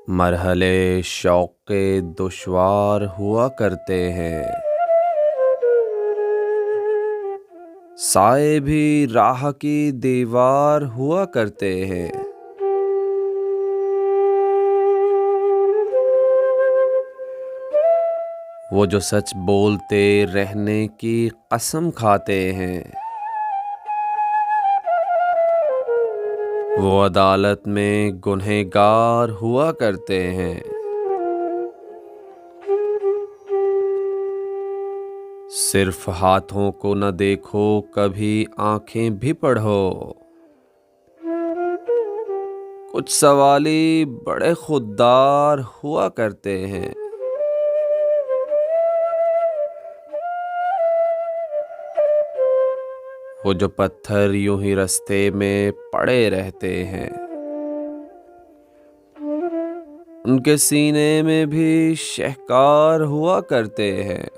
मरहले शौक़ के दुश्वार हुआ करते हैं, साए भी राह की दीवार हुआ करते हैं। वो जो सच बोलते रहने की कसम खाते हैं, वो अदालत में गुनहगार हुआ करते हैं। सिर्फ हाथों को न देखो, कभी आंखें भी पढ़ो। कुछ सवाली बड़े खुददार हुआ करते हैं। वो जो पत्थर यूं ही रास्ते में पड़े रहते हैं, उनके सीने में भी शहकार हुआ करते हैं।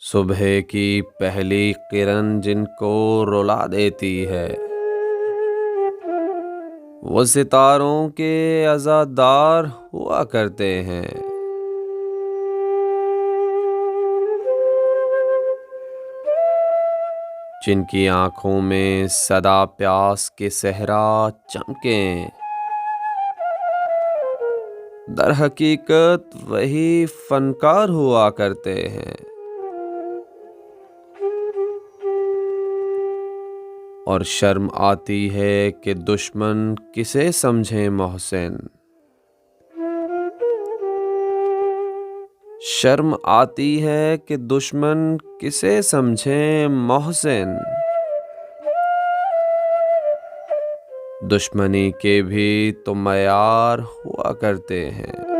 सुबह की पहली किरण जिनको रुला देती है, वो सितारों के अज़ादार हुआ करते हैं। जिनकी आंखों में सदा प्यास के सहरा चमकें, दर हकीकत वही फनकार हुआ करते हैं। और शर्म आती है कि दुश्मन किसे समझे मोहसिन, शर्म आती है कि दुश्मन किसे समझे मोहसिन। दुश्मनी के भी तो मयार हुआ करते हैं।